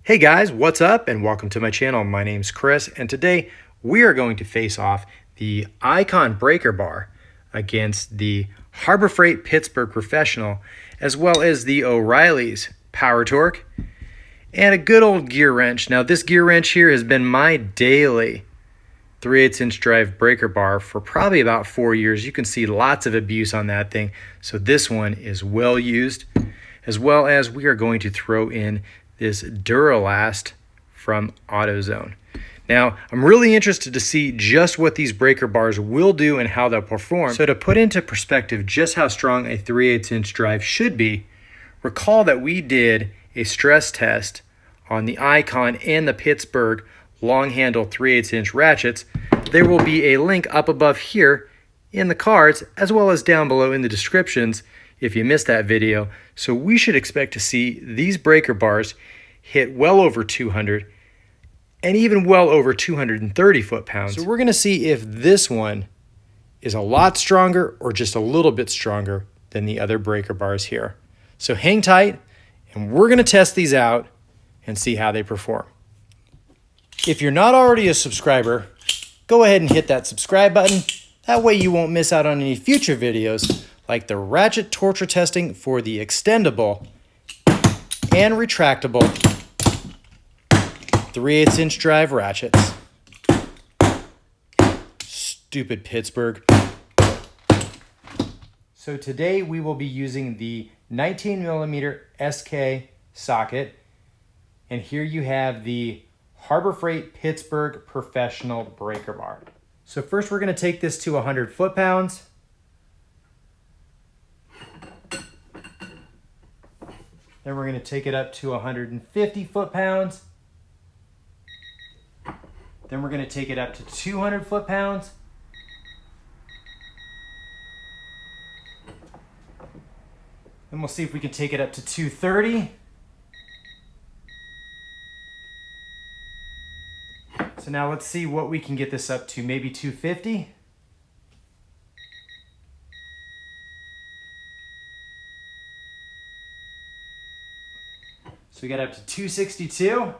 Hey guys, what's up and welcome to my channel. My name's Chris and today we are going to face off the Icon breaker bar against the Harbor Freight Pittsburgh Professional as well as the O'Reilly's Power Torque and a good old GearWrench. Now this GearWrench here has been my daily 3/8 inch drive breaker bar for probably about 4 years. You can see lots of abuse on that thing. So this one is well used, as well as we are going to throw in this Duralast from AutoZone. Now, I'm really interested to see just what these breaker bars will do and how they'll perform. So to put into perspective just how strong a 3/8 inch drive should be, recall that we did a stress test on the Icon and the Pittsburgh long handle 3/8 inch ratchets. There will be a link up above here in the cards as well as down below in the descriptions if you missed that video. So we should expect to see these breaker bars hit well over 200 and even well over 230 foot-pounds. So we're going to see if this one is a lot stronger or just a little bit stronger than the other breaker bars here. So hang tight and we're going to test these out and see how they perform. If you're not already a subscriber, go ahead and hit that subscribe button. That way you won't miss out on any future videos like the ratchet torture testing for the extendable and retractable 3/8 inch drive ratchets. Stupid Pittsburgh. So today we will be using the 19mm SK socket, and here you have the Harbor Freight Pittsburgh Professional breaker bar. So first we're going to take this to 100 foot-pounds. Then we're going to take it up to 150 foot-pounds. Then we're going to take it up to 200 foot-pounds. Then we'll see if we can take it up to 230. So now let's see what we can get this up to, maybe 250. So we got up to 262.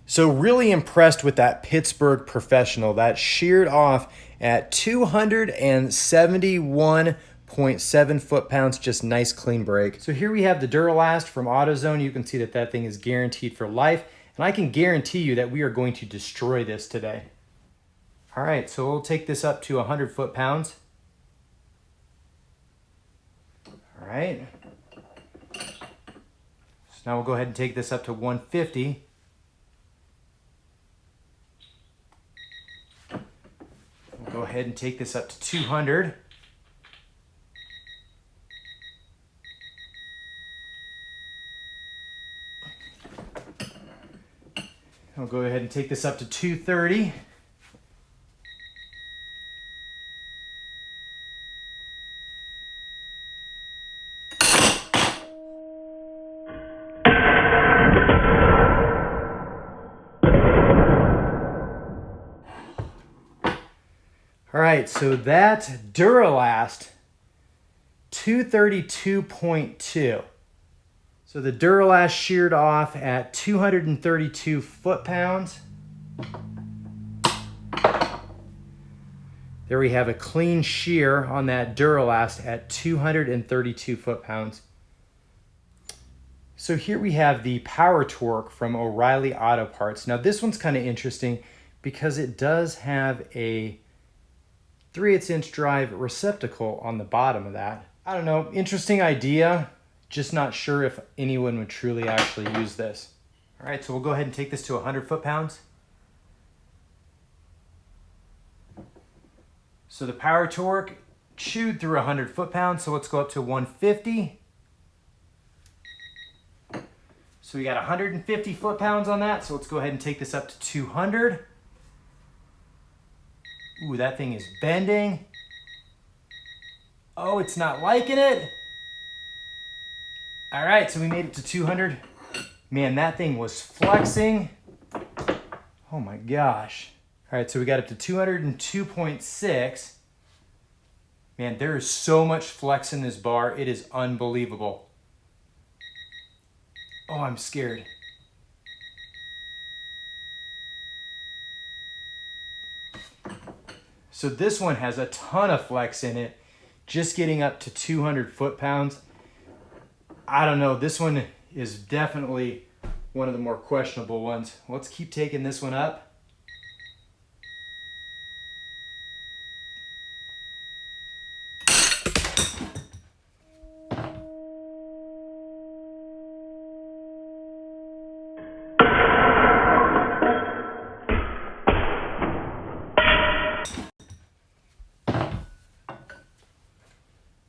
So really impressed with that Pittsburgh Professional. That sheared off at 271.7 foot-pounds, just nice clean break. So here we have the Duralast from AutoZone. You can see that that thing is guaranteed for life, and I can guarantee you that we are going to destroy this today. All right, so we'll take this up to 100 foot-pounds. All right. So now we'll go ahead and take this up to 150. Go ahead and take this up to 200. I'll go ahead and take this up to 230. All right, so that Duralast 232.2. So the Duralast sheared off at 232 foot-pounds. There we have a clean shear on that Duralast at 232 foot-pounds. So here we have the Power Torque from O'Reilly Auto Parts. Now this one's kind of interesting because it does have a 3/8 inch drive receptacle on the bottom of that. I don't know, interesting idea. Just not sure if anyone would truly actually use this. All right, so we'll go ahead and take this to 100 foot-pounds. So the Power Torque chewed through 100 foot-pounds, so let's go up to 150. So we got 150 foot-pounds on that, so let's go ahead and take this up to 200. Ooh, that thing is bending. Oh, it's not liking it. All right, so we made it to 200. Man, that thing was flexing. Oh my gosh. All right, so we got up to 202.6. Man, there is so much flex in this bar. It is unbelievable. Oh, I'm scared. So this one has a ton of flex in it, just getting up to 200 foot-pounds. I don't know, this one is definitely one of the more questionable ones. Let's keep taking this one up.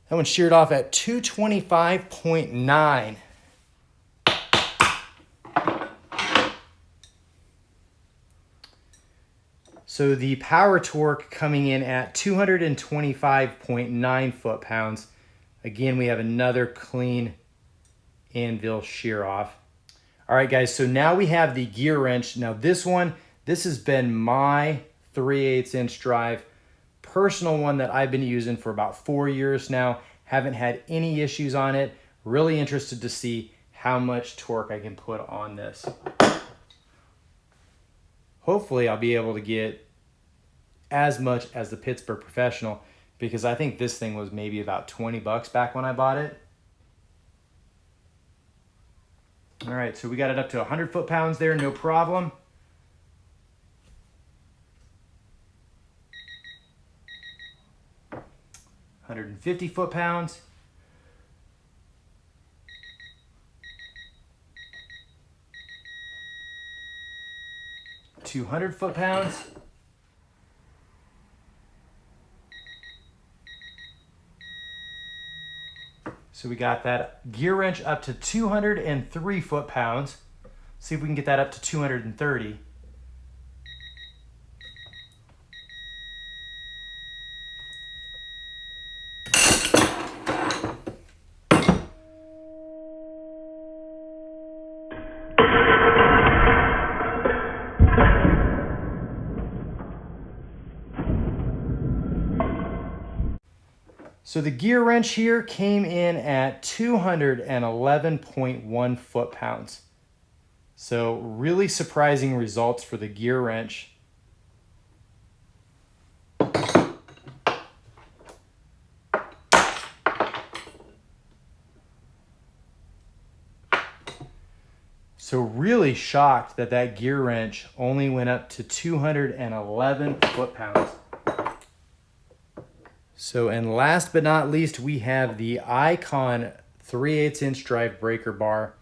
That one sheared off at 225.9. So the power torque coming in at 225.9 foot-pounds. Again, we have another clean anvil shear off. All right, guys, so now we have the GearWrench. Now this has been my 3/8 inch drive, personal one that I've been using for about 4 years now. Haven't had any issues on it. Really interested to see how much torque I can put on this. Hopefully I'll be able to get as much as the Pittsburgh Professional, because I think this thing was maybe about 20 bucks back when I bought it. All right, so we got it up to 100 foot-pounds there, no problem. $150 foot-pounds. $200 foot-pounds. So we got that GearWrench up to 203 foot-pounds. See if we can get that up to 230. So the GearWrench here came in at 211.1 foot-pounds. So really surprising results for the GearWrench. So really shocked that that GearWrench only went up to 211 foot-pounds. So, and last but not least, we have the Icon 3/8 inch drive breaker bar.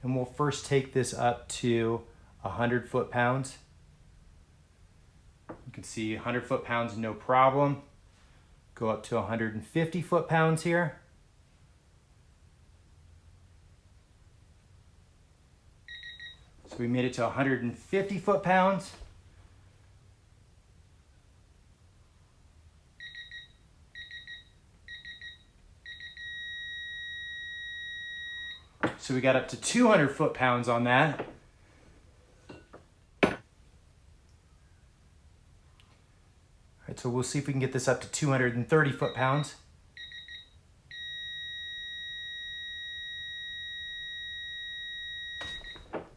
And we'll first take this up to 100 foot-pounds. You can see 100 foot-pounds, no problem. Go up to 150 foot-pounds here. So we made it to 150 foot-pounds. So we got up to 200 foot-pounds on that. All right, so we'll see if we can get this up to 230 foot-pounds.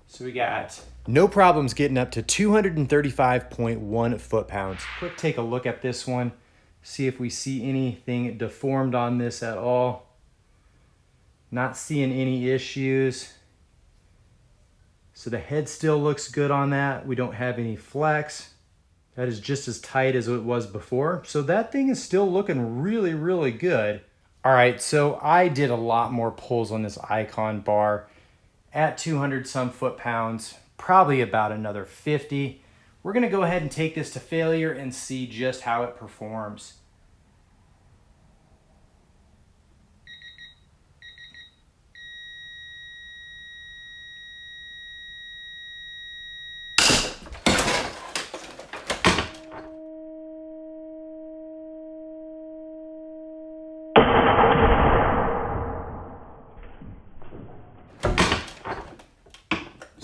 So we got no problems getting up to 235.1 foot-pounds. Quick take a look at this one, see if we see anything deformed on this at all. Not seeing any issues. So the head still looks good on that. We don't have any flex. That is just as tight as it was before. So that thing is still looking really, really good. All right, so I did a lot more pulls on this Icon bar at 200 some foot-pounds, probably about another 50. We're gonna go ahead and take this to failure and see just how it performs.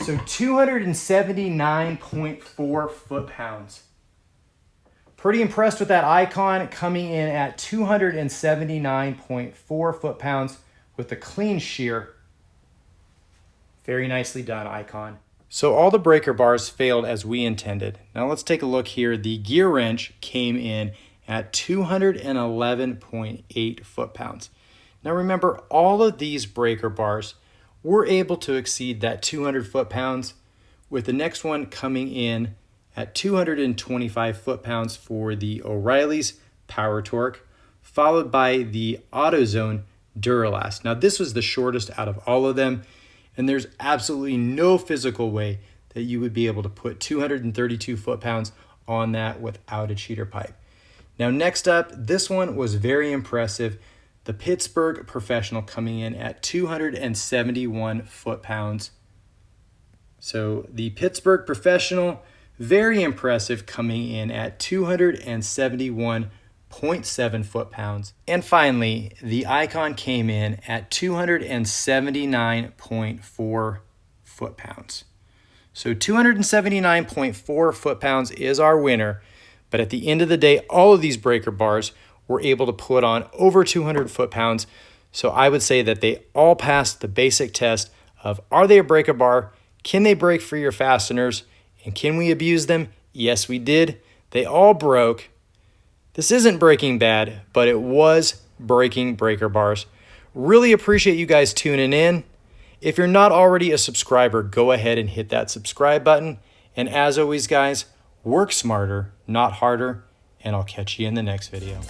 So 279.4 foot-pounds. Pretty impressed with that Icon, coming in at 279.4 foot-pounds with a clean shear. Very nicely done, Icon. So all the breaker bars failed as we intended. Now let's take a look here. The GearWrench came in at 211.8 foot-pounds. Now remember, all of these breaker bars were able to exceed that 200 foot-pounds, with the next one coming in at 225 foot-pounds for the O'Reilly's Power Torque, followed by the AutoZone Duralast. Now this was the shortest out of all of them, and there's absolutely no physical way that you would be able to put 232 foot-pounds on that without a cheater pipe. Now next up, this one was very impressive. The Pittsburgh Professional coming in at 271 foot-pounds. So the Pittsburgh Professional, very impressive, coming in at 271.7 foot-pounds. And finally, the Icon came in at 279.4 foot-pounds. So 279.4 foot-pounds is our winner, but at the end of the day, all of these breaker bars were able to put on over 200 foot-pounds. So I would say that they all passed the basic test of, are they a breaker bar? Can they break for your fasteners? And can we abuse them? Yes, we did. They all broke. This isn't Breaking Bad, but it was breaking breaker bars. Really appreciate you guys tuning in. If you're not already a subscriber, go ahead and hit that subscribe button. And as always, guys, work smarter, not harder, and I'll catch you in the next video.